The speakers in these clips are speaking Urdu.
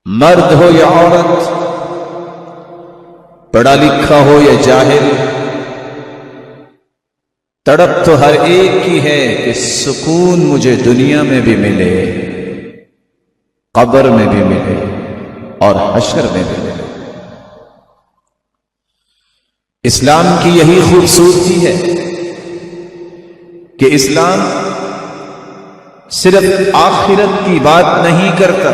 مرد ہو یا عورت، پڑھا لکھا ہو یا جاہل، تڑپ تو ہر ایک کی ہے کہ سکون مجھے دنیا میں بھی ملے، قبر میں بھی ملے اور حشر میں بھی ملے۔ اسلام کی یہی خوبصورتی ہے کہ اسلام صرف آخرت کی بات نہیں کرتا،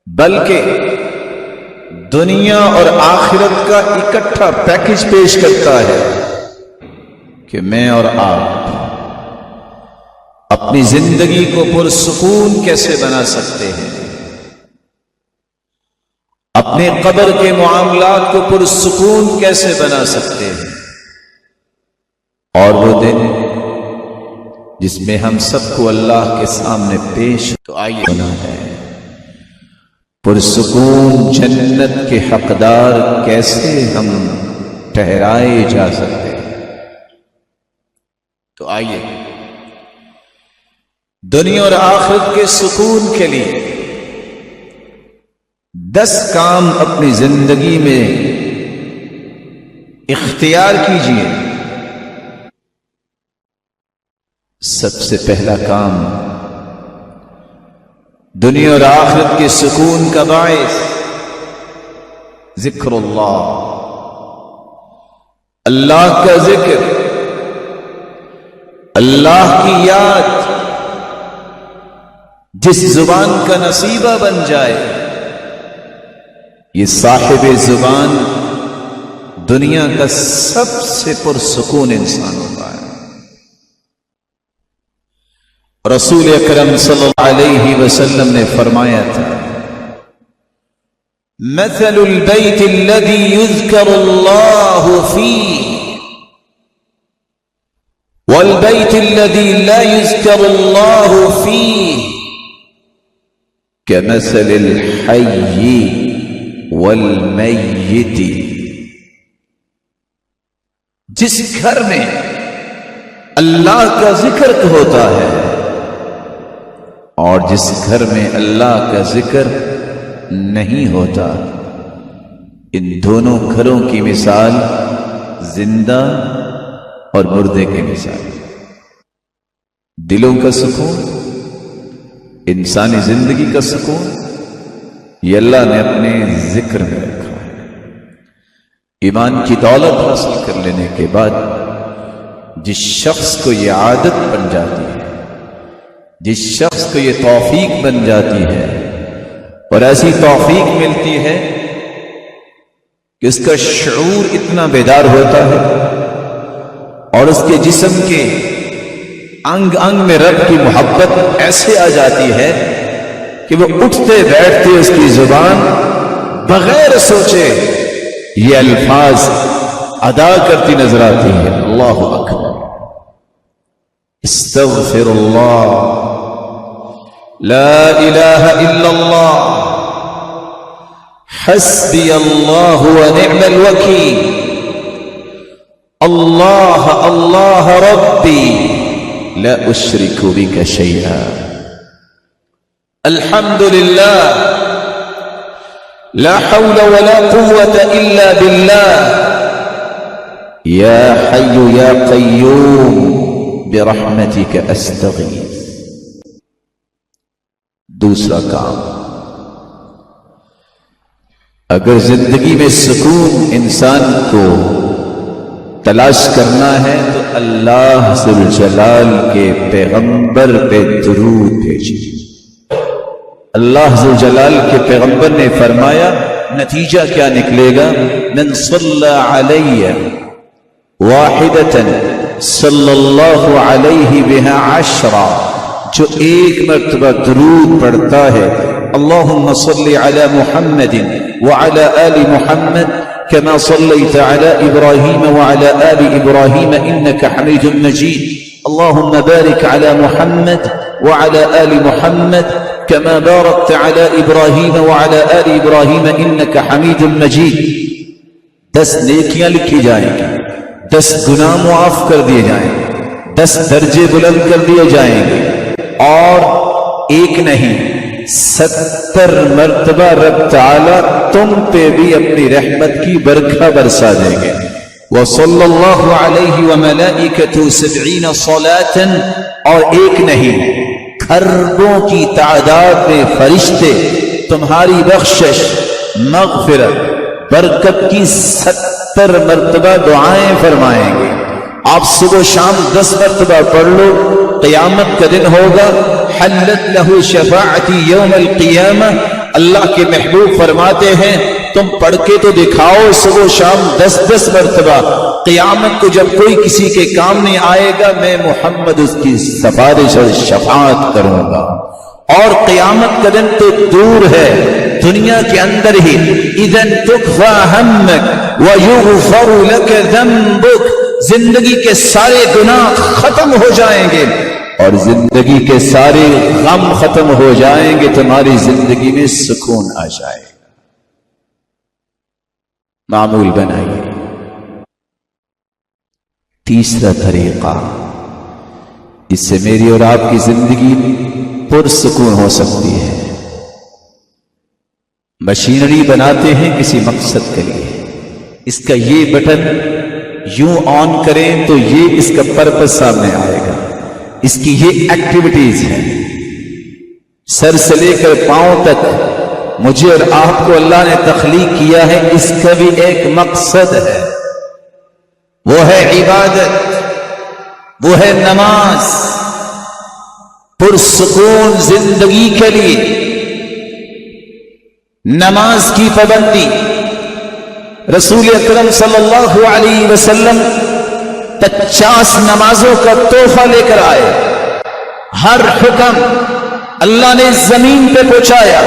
بلکہ دنیا اور آخرت کا اکٹھا پیکج پیش کرتا ہے کہ میں اور آپ اپنی زندگی کو پرسکون کیسے بنا سکتے ہیں، اپنے قبر کے معاملات کو پرسکون کیسے بنا سکتے ہیں، اور وہ دن جس میں ہم سب کو اللہ کے سامنے پیش تو آئیے بنا ہے پرسکون جنت کے حقدار کیسے ہم ٹھہرائے جا سکتے ہیں۔ تو آئیے دنیا اور آخرت کے سکون کے لیے 10 کام اپنی زندگی میں اختیار کیجیے۔ سب سے پہلا کام دنیا اور آخرت کے سکون کا باعث ذکر اللہ، اللہ کا ذکر، اللہ کی یاد جس زبان کا نصیبہ بن جائے، یہ صاحب زبان دنیا کا سب سے پرسکون انسان ہوتا ہے۔ رسول اکرم صلی اللہ علیہ وسلم نے فرمایا تھا، مثل البيت الذي يذكر الله فيه والبيت الذي لا يذكر الله فيه كمثل الحي والميت۔ جس گھر میں اللہ کا ذکر ہوتا ہے اور جس گھر میں اللہ کا ذکر نہیں ہوتا، ان دونوں گھروں کی مثال زندہ اور مردے کی مثال۔ دلوں کا سکون، انسانی زندگی کا سکون، یہ اللہ نے اپنے ذکر میں رکھا ہے۔ ایمان کی دولت حاصل کر لینے کے بعد جس شخص کو یہ عادت بن جاتی ہے، جس شخص کو یہ توفیق بن جاتی ہے اور ایسی توفیق ملتی ہے کہ اس کا شعور اتنا بیدار ہوتا ہے اور اس کے جسم کے انگ انگ میں رب کی محبت ایسے آ جاتی ہے کہ وہ اٹھتے بیٹھتے اس کی زبان بغیر سوچے یہ الفاظ ادا کرتی نظر آتی ہے، اللہ اکبر، استغفر اللہ، لا الہ الا اللہ، حسبی اللہ ونعم الوکیل، اللہ اللہ ربی لا اشرک بک شیئا، الحمد للہ، لا حول ولا قوة الا باللہ، یا حی یا قیوم برحمتک استغیث۔ دوسرا کام، اگر زندگی میں سکون انسان کو تلاش کرنا ہے تو اللہ ذوالجلال کے پیغمبر پہ درود بھیجیے۔ اللہ ذوالجلال کے پیغمبر نے فرمایا، نتیجہ کیا نکلے گا؟ من صلی علی واحدۃ صلی اللہ علیہ بہا 10، جو ایک مرتبہ درود پڑھتا ہے، اللہم صلی علی محمد وعلی آل محمد كما صليت على إبراهيم وعلى آل إبراهيم إنك حميد مجيد، اللهم بارك على محمد وعلى آل محمد كما باركت على إبراهيم وعلى آل إبراهيم إنك حميد مجيد۔ 10 نیکیاں لکھی جائیں گی، 10 گناہ معاف کر دیے جائیں گے، 10 درجے بلند کر دیے جائیں گے، اور ایک نہیں 70 مرتبہ رب تعالیٰ تم پہ بھی اپنی رحمت کی برکھا برسا دیں گے. وصلی اللہ علیہ وملائکتہ 70 صلاۃ، اور ایک نہیں کھربوں کی تعداد میں فرشتے تمہاری بخشش، مغفرت، برکت کی 70 مرتبہ دعائیں فرمائیں گے. آپ صبح و شام 10 مرتبہ پڑھ لو، قیامت کا دن ہوگا حلت لہ شفاعتی یوم القیامہ. اللہ کے محبوب فرماتے ہیں تم پڑھ کے تو دکھاؤ صبح و شام 10 مرتبہ. قیامت کو جب کوئی کسی کے کام نہیں آئے گا میں محمد اس کی سفارش اور شفاعت کروں گا. اور قیامت کا دن تو دور ہے، دنیا کے اندر ہی. اذن تکفی ہمک ویغفر لک ذنبک، زندگی کے سارے گناہ ختم ہو جائیں گے اور زندگی کے سارے غم ختم ہو جائیں گے، تمہاری زندگی میں سکون آ جائے گا. معمول بنائیے. تیسرا طریقہ جس سے میری اور آپ کی زندگی پرسکون ہو سکتی ہے. مشینری بناتے ہیں کسی مقصد کے لیے، اس کا یہ بٹن یوں آن کریں تو یہ اس کا پرپس سامنے آئے گا. اس کی یہ ایکٹیویٹیز ہیں. سر سے لے کر پاؤں تک مجھے اور آپ کو اللہ نے تخلیق کیا ہے، اس کا بھی ایک مقصد ہے، وہ ہے عبادت، وہ ہے نماز. پرسکون زندگی کے لیے نماز کی پابندی. رسول اکرم صلی اللہ علیہ وسلم 50 نمازوں کا تحفہ لے کر آئے. ہر حکم اللہ نے زمین پہ پہنچایا،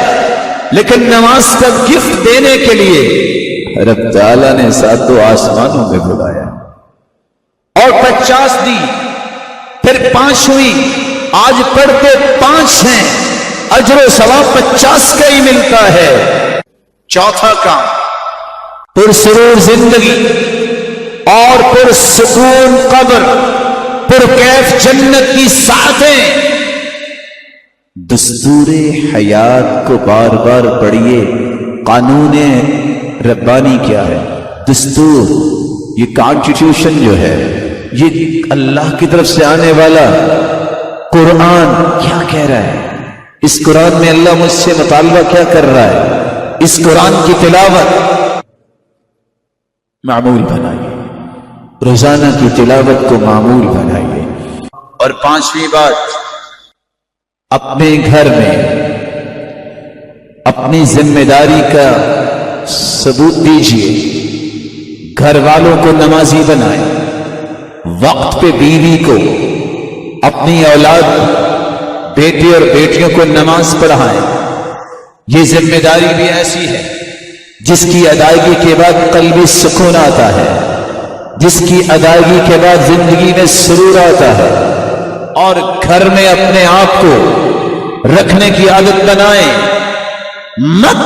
لیکن نماز کا گفٹ دینے کے لیے رب تعالیٰ نے 7 آسمانوں میں بلایا اور 50 دی، پھر 5 ہوئی. آج پڑھتے 5 ہیں، اجر و ثواب 50 کا ہی ملتا ہے. چوتھا کام پرسرور زندگی اور پرسکون قبر، پرکیف جنت کی ساعتیں. دستور حیات کو بار بار پڑھیے. قانون ربانی کیا ہے؟ دستور، یہ کانسٹیٹیوشن جو ہے، یہ اللہ کی طرف سے آنے والا قرآن کیا کہہ رہا ہے؟ اس قرآن میں اللہ مجھ سے مطالبہ کیا کر رہا ہے؟ اس قرآن کی تلاوت معمول بنائیے، روزانہ کی تلاوت کو معمول بنائیے. اور 5ویں بات، اپنے گھر میں اپنی ذمہ داری کا ثبوت دیجیے. گھر والوں کو نمازی بنائیں، وقت پہ بیوی کو، اپنی اولاد بیٹے اور بیٹیوں کو نماز پڑھائیں. یہ ذمہ داری بھی ایسی ہے جس کی ادائیگی کے بعد قلبی سکون آتا ہے، جس کی ادائیگی کے بعد زندگی میں سرور آتا ہے. اور گھر میں اپنے آپ کو رکھنے کی عادت بنائیں. مت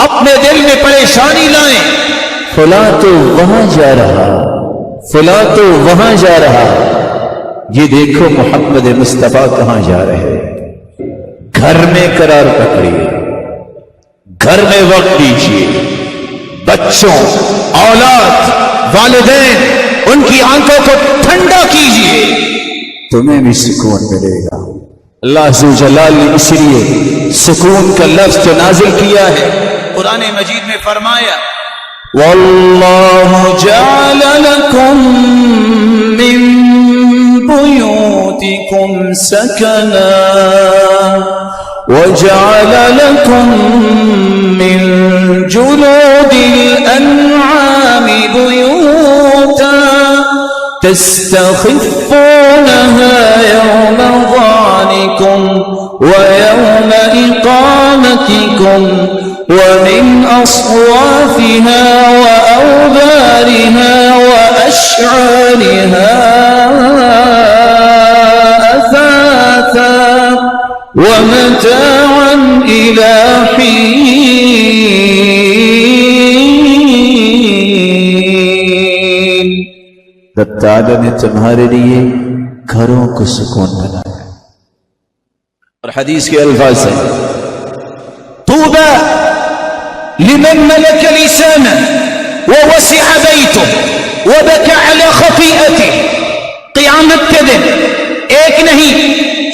اپنے دل میں پریشانی لائیں، فلاں تو وہاں جا رہا، فلاں تو وہاں جا رہا. یہ دیکھو محمد مصطفیٰ کہاں جا رہے. گھر میں قرار پکڑیے، گھر میں وقت دیجیے. بچوں، اولاد، والدین، ان کی آنکھوں کو ٹھنڈا کیجیے، تمہیں بھی سکون ملے گا. اللہ عز و جلال نے اس لیے سکون کا لفظ تو نازل کیا ہے. قرآن مجید میں فرمایا وَاللَّهُ جَعَلَ لَكُم مِّن بُيُوتِكُمْ سَكَنًا وَجَعَلَ لَكُم مِّن جُلُودِ الْأَنْعَامِ بُيُوتًا تستخفونها يوم ظعنكم ويوم إقامتكم ومن أصوافها وأوبارها وأشعارها أثاثا ومتاعا إلى حين. رب تعالیٰ نے تمہارے لیے گھروں کو سکون بنایا. اور حدیث کے الفاظ ہیں طوبى لمن ملك لسانه ووسع بيته وبكى على خطيئته. قیامت کے دن ایک نہیں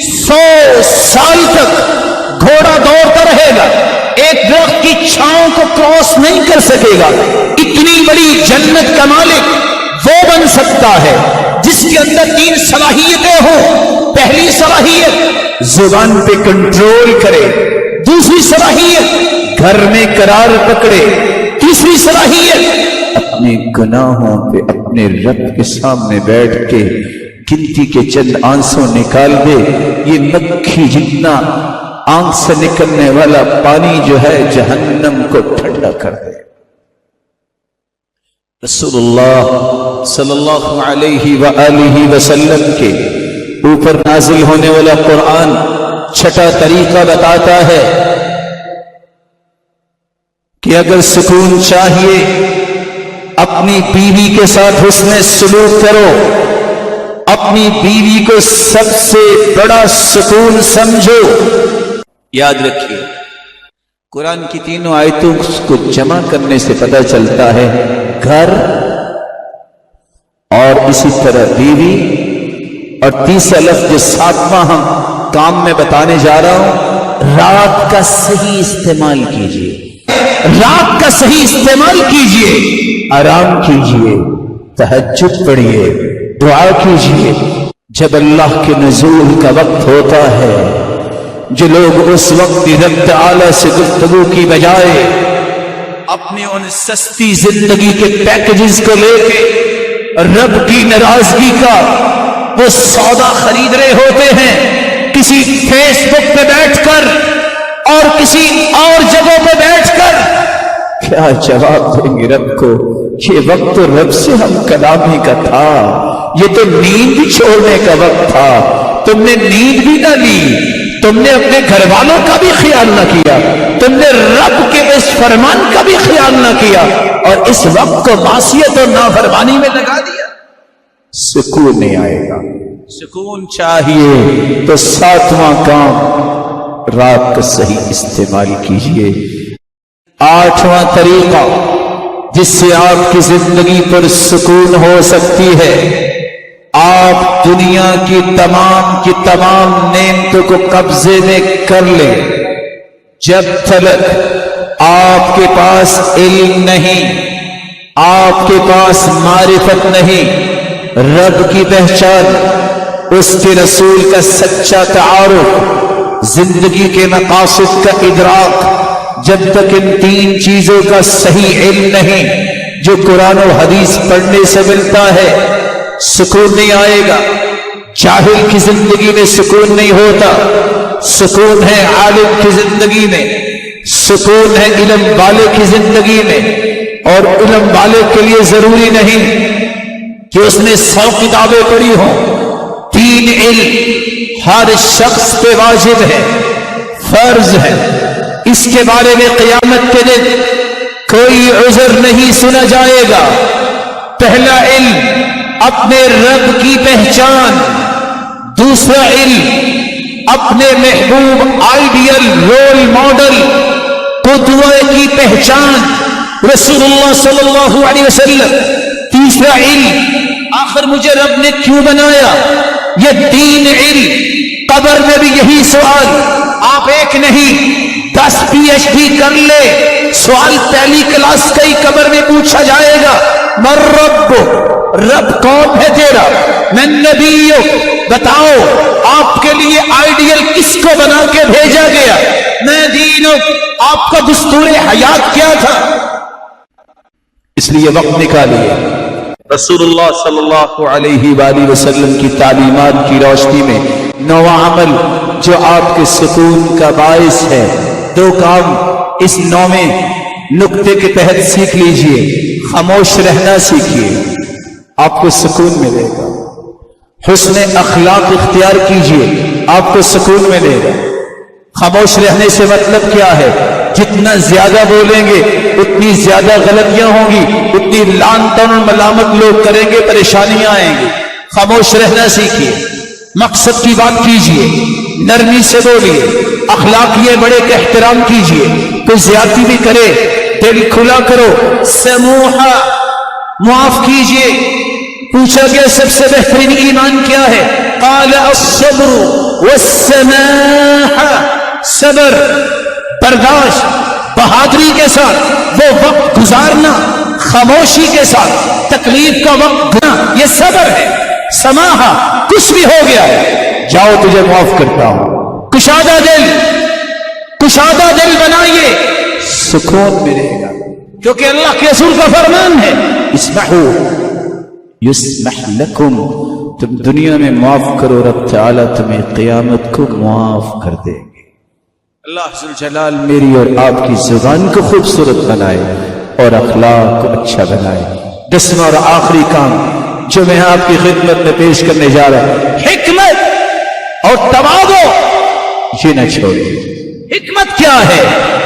100 سال تک گھوڑا دوڑتا رہے گا، ایک درخت کی چھاؤں کو کراس نہیں کر سکے گا. اتنی بڑی جنت کا مالک وہ بن سکتا ہے جس کے اندر 3 صلاحیتیں ہوں. پہلی صلاحیت زبان پہ کنٹرول کرے، دوسری صلاحیت گھر میں قرار پکڑے، تیسری صلاحیت اپنے گناہوں پہ اپنے رب کے سامنے بیٹھ کے گنتی کے چند آنسوں نکال دے. یہ مکھی جتنا آنکھ سے نکلنے والا پانی جو ہے جہنم کو ٹھنڈا کر دے. رسول اللہ صلی اللہ علیہ وآلہ وسلم کے اوپر نازل ہونے والا قرآن چھٹا طریقہ بتاتا ہے کہ اگر سکون چاہیے اپنی بیوی کے ساتھ حسن سلوک کرو. اپنی بیوی کو سب سے بڑا سکون سمجھو. یاد رکھیے قرآن کی تینوں آیتوں کو جمع کرنے سے پتہ چلتا ہے گھر اور اسی طرح بیوی، اور تیسرا لفظ جو 7واں ہم کام میں بتانے جا رہا ہوں، رات کا صحیح استعمال کیجیے. رات کا صحیح استعمال کیجیے، آرام کیجیے، تہجد پڑھیے، دعا کیجیے. جب اللہ کے نزول کا وقت ہوتا ہے، جو لوگ اس وقت رب تعالی سے گفتگو کی بجائے اپنے ان سستی زندگی کے پیکجز کو لے کے رب کی ناراضگی کا وہ سودا خرید رہے ہوتے ہیں، کسی فیس بک پہ بیٹھ کر اور کسی اور جگہوں پہ بیٹھ کر کیا جواب دیں گے رب کو؟ یہ وقت تو رب سے ہم کلامی کا تھا، یہ تو نیند چھوڑنے کا وقت تھا. تم نے نیند بھی نہ لی، تم نے اپنے گھر والوں کا بھی خیال نہ کیا، تم نے رب کے اس فرمان کا بھی خیال نہ کیا، اور اس وقت کو معصیت اور نافرمانی میں لگا دیا. سکون نہیں آئے گا. سکون چاہیے تو 7واں کام رات کا صحیح استعمال کیجیے. 8واں طریقہ جس سے آپ کی زندگی پر سکون ہو سکتی ہے، آپ دنیا کی تمام نعمتوں کو قبضے میں کر لیں. جب تک آپ کے پاس علم نہیں، آپ کے پاس معرفت نہیں، رب کی پہچان، اس کے رسول کا سچا تعارف، زندگی کے مقاصد کا ادراک، جب تک ان 3 چیزوں کا صحیح علم نہیں جو قرآن و حدیث پڑھنے سے ملتا ہے، سکون نہیں آئے گا. جاہل کی زندگی میں سکون نہیں ہوتا. سکون ہے عالم کی زندگی میں، سکون ہے علم والے کی زندگی میں. اور علم والے کے لیے ضروری نہیں کہ اس نے 100 کتابیں پڑھی ہوں. 3 علم ہر شخص پہ واجب ہے، فرض ہے. اس کے بارے میں قیامت کے دن کوئی عذر نہیں سنا جائے گا. پہلا علم اپنے رب کی پہچان، دوسرا علم اپنے محبوب آئیڈیل رول ماڈل قدوہ کی پہچان رسول اللہ صلی اللہ علیہ وسلم، تیسرا علم آخر مجھے رب نے کیوں بنایا. یہ 3 علم. قبر میں بھی یہی سوال، آپ ایک نہیں 10 PhD کر لے، سوال پہلی کلاس کا ہی قبر میں پوچھا جائے گا. من رب، رب کون ہے تیرا؟ من نبی، بتاؤ آپ کے لیے آئیڈیل کس کو بنا کے بھیجا گیا؟ میں دین، آپ کا دستور حیات کیا تھا؟ اس لیے وقت نکالیے رسول اللہ صلی اللہ علیہ وآلہ وسلم کی تعلیمات کی روشنی میں 9واں عمل جو آپ کے سکون کا باعث ہے. 2 کام اس 9ویں نقطے کے تحت سیکھ لیجئے. خاموش رہنا سیکھیے، آپ کو سکون ملے گا. حسن اخلاق اختیار کیجئے، آپ کو سکون ملے گا. خاموش رہنے سے مطلب کیا ہے؟ جتنا زیادہ بولیں گے اتنی زیادہ غلطیاں ہوں گی، اتنی لعن طعن اور ملامت لوگ کریں گے، پریشانیاں آئیں گی. خاموش رہنا سیکھیے، مقصد کی بات کیجئے. نرمی سے بولیے، اخلاقیے بڑے کا احترام کیجیے، کوئی زیادتی بھی کرے دل کھلا کرو، سموحا معاف کیجیے۔ پوچھا گیا سب سے بہترین ایمان کیا ہے؟ قال الصبر والسماحہ، صبر، برداشت، بہادری کے ساتھ وہ وقت گزارنا، خاموشی کے ساتھ تکلیف کا وقت گزارنا، یہ صبر ہے۔ سماحہ، کچھ بھی ہو گیا ہے، جاؤ تجھے معاف کرتا ہوں۔ کشادہ دل بنائیے، سکون ملے گا، کیونکہ اللہ کے رسول کا فرمان ہے اسمحوا یسمح لکم، تم دنیا میں معاف کرو، رب تعالیٰ تمہیں قیامت کو معاف کر دے گے۔ اللہ ذوالجلال میری اور آپ کی زبان کو خوبصورت بنائے اور اخلاق کو اچھا بنائے۔ 10واں اور آخری کام جو میں آپ کی خدمت میں پیش کرنے جا رہا ہوں، حکمت اور تواضع، یہ نہ چھوڑیے۔ حکمت کیا ہے؟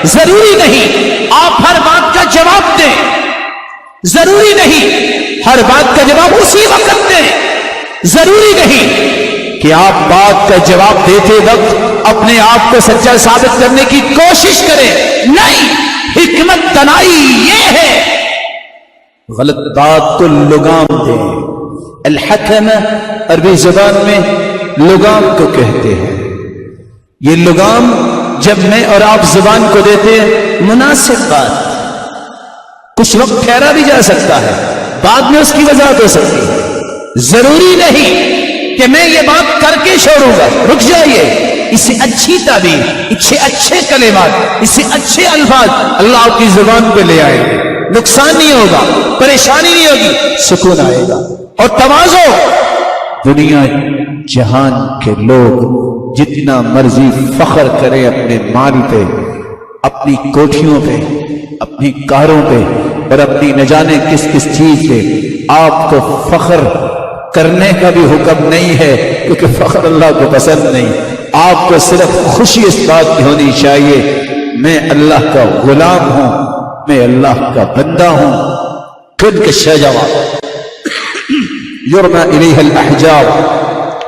ضروری نہیں آپ ہر بات کا جواب دیں، ضروری نہیں ہر بات کا جواب اسی وقت دیں، ضروری نہیں کہ آپ بات کا جواب دیتے وقت اپنے آپ کو سچا ثابت کرنے کی کوشش کریں، نہیں، حکمت دانائی یہ ہے غلط بات کو لگام دیں۔ الحکمہ عربی زبان میں لگام کو کہتے ہیں۔ یہ لگام جب میں اور آپ زبان کو دیتے ہیں، مناسب بات، کچھ وقت ٹھہرا بھی جا سکتا ہے، بعد میں اس کی وضاحت ہو سکتی ہے، ضروری نہیں کہ میں یہ بات کر کے چھوڑوں گا، رک جائیے، اس سے اچھی تعبیر، اس سے اچھے کلمات، اس سے اچھے الفاظ اللہ آپ کی زبان پہ لے آئے گا، نقصان نہیں ہوگا، پریشانی نہیں ہوگی، سکون آئے گا۔ اور تواضع، دنیا جہان کے لوگ جتنا مرضی فخر کرے اپنے مال پہ، اپنی کوٹھیوں پہ، اپنی کاروں پہ اور اپنی نہ جانے کس کس چیز پہ، آپ کو فخر کرنے کا بھی حکم نہیں ہے، کیونکہ فخر اللہ کو پسند نہیں۔ آپ کو صرف خوشی اس بات کی ہونی چاہیے میں اللہ کا غلام ہوں، میں اللہ کا بندہ ہوں۔ خود کشا جواب یرمی الیہ الاحجار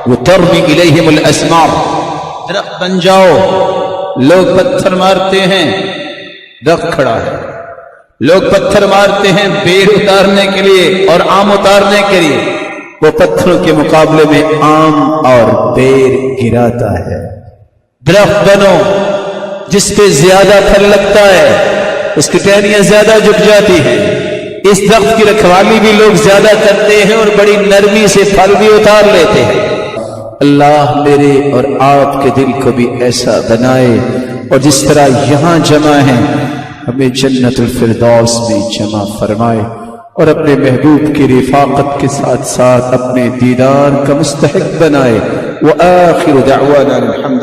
وترمی الیہم الاسمار، درخت بن جاؤ، لوگ پتھر مارتے ہیں، درخت کھڑا ہے، لوگ پتھر مارتے ہیں بیر اتارنے کے لیے اور آم اتارنے کے لیے، وہ پتھروں کے مقابلے میں آم اور بیر گراتا ہے۔ درخت بنو جس پہ زیادہ پھل لگتا ہے، اس کی ٹہنیاں زیادہ جھک جاتی ہیں، اس درخت کی رکھوالی بھی لوگ زیادہ کرتے ہیں اور بڑی نرمی سے پھل بھی اتار لیتے ہیں۔ اللہ میرے اور آپ کے دل کو بھی ایسا بنائے، اور جس طرح یہاں جمع ہیں ہمیں جنت الفردوس میں جمع فرمائے، اور اپنے محبوب کی رفاقت کے ساتھ ساتھ اپنے دیدار کا مستحق بنائے۔ وآخر دعوانا الحمد